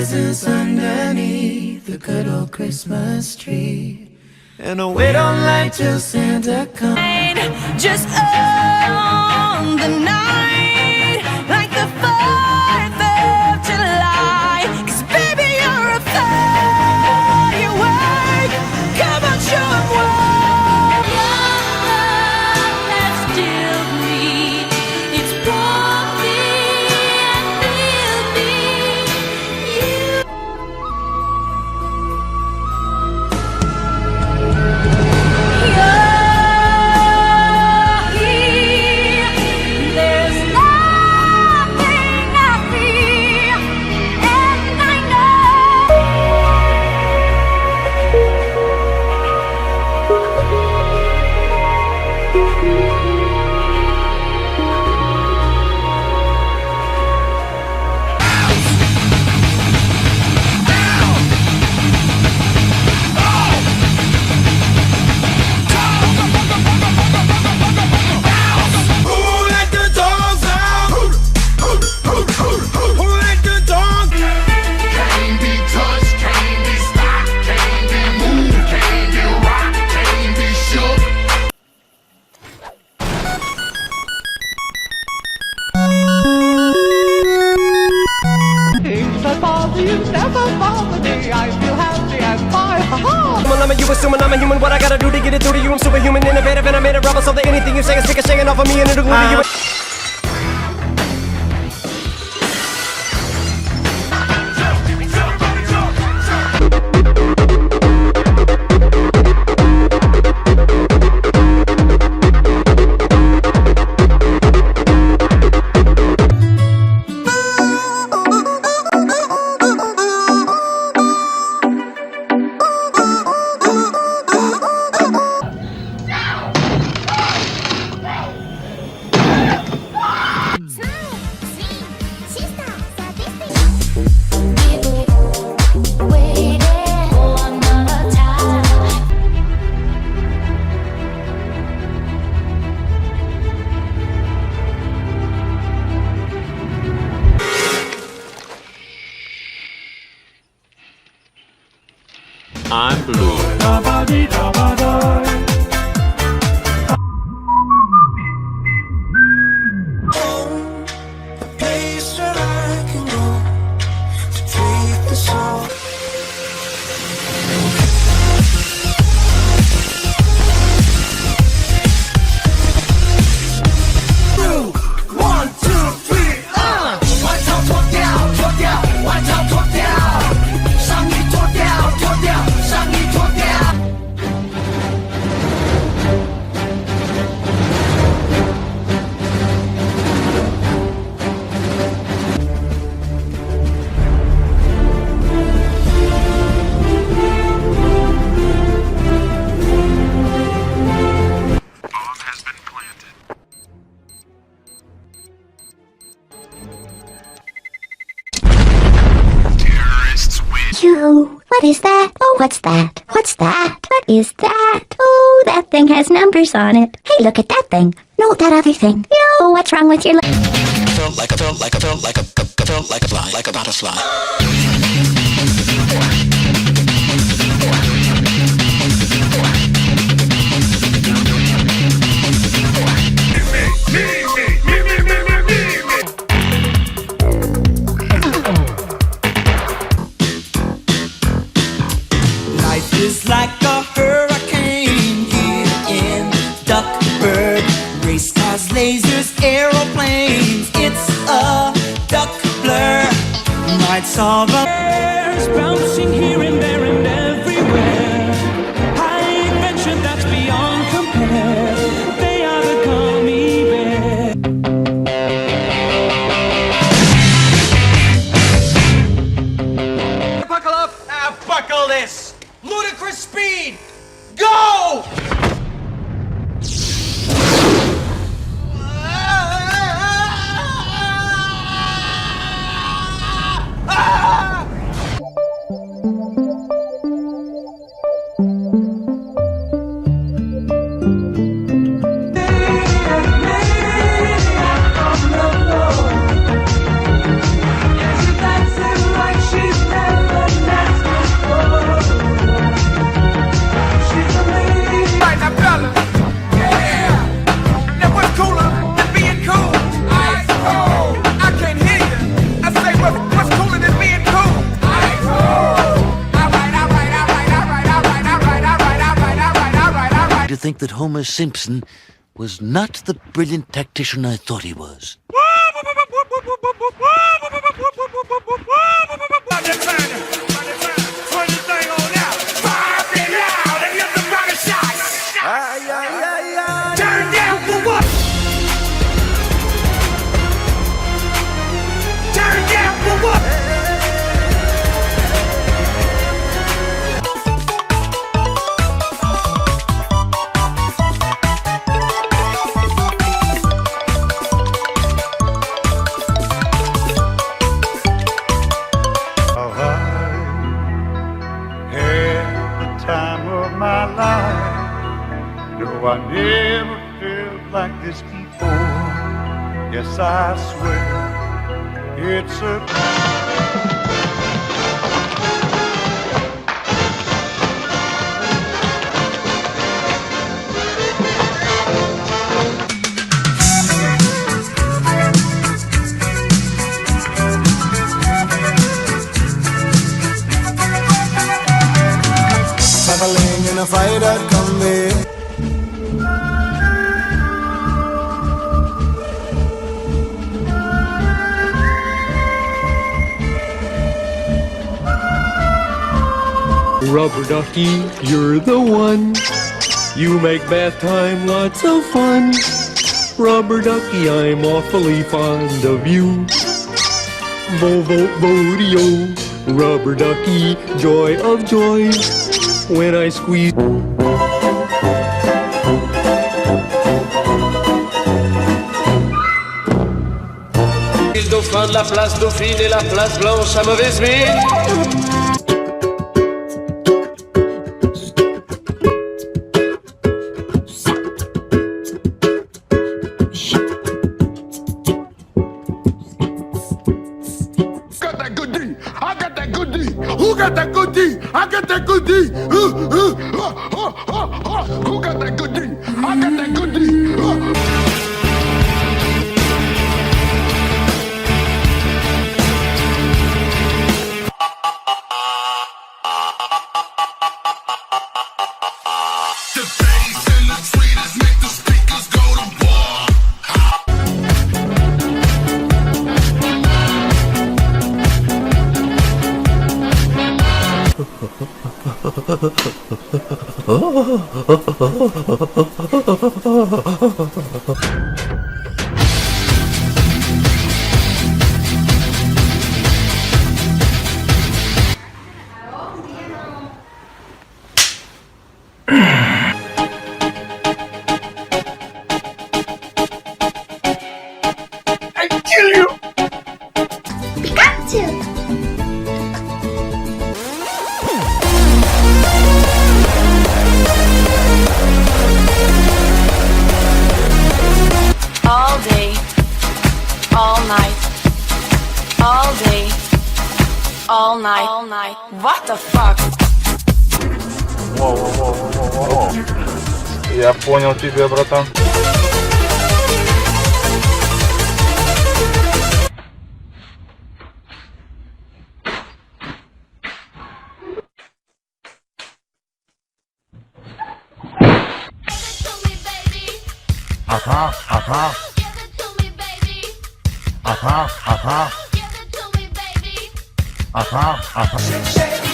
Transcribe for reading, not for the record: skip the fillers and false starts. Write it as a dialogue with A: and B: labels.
A: presents underneath the good old Christmas tree. And I'll wait all night till Santa comes.
B: Just on the night, like the 4th of July. 'Cause baby, you're a firework. Come on, show 'em what. Young love that still bleeds. It's warm me and filled me. There's nothing I fear, and I
A: Who let the dogs out? Who let the dogs out?
C: Can't be touched, can't be stopped, can't be moved, can't be rocked, can't be shook.
D: Things that bother you never bother me. I feel happy and fine.
E: You assuming I'm a human, what I gotta do to get it through to you? I'm superhuman, innovative, and I made a rubber so that anything you say is ricocheting off of me and it'll glue to you.
F: I'm blue.
A: A place where I can go to take the soul. One, two, three, 外套脱掉，脱掉，外套脱掉，上衣脱掉，脱掉，上衣脱掉。
G: Yo, what is that? Oh, what's that? What's that? What is that? Oh, that thing has numbers on it. Hey, look at that thing. No, that other thing. Yo, what's wrong with your
A: Felt like a fly, like a butterfly.
H: Life is like a hurricane here in Duckburg. Race cars, lasers, aeroplanes. It's a duck blur. Nights are bouncing here and there and everywhere. High adventure that's beyond compare. They are the gummy bears.
E: Buckle up! Buckle this! Ludicrous speed! Go!
A: She's
I: think that Homer Simpson was not the brilliant tactician I thought he was.
A: Turn down for what? Turn down for what?
C: Time of my life. No, I never felt like this before. Yes, I swear it's a
A: Traveling in a freighter combi.
E: Rubber ducky, you're the one. You make bath time lots of fun. Rubber ducky, I'm awfully fond of you. Vo-vo-vo-deo. Rubber ducky, joy of joys. When I squeeze.
J: Le dauphin de la place Dauphine et la place Blanche à mauvaise mine.
C: Who got that good D? I got that good D. Who got that good D? I got that good D. The bass and the tweeters make the speakers go to war.
B: All day, all night, all day, all night. What the fuck?
C: Воу. Я понял тебя, братан.
A: Shake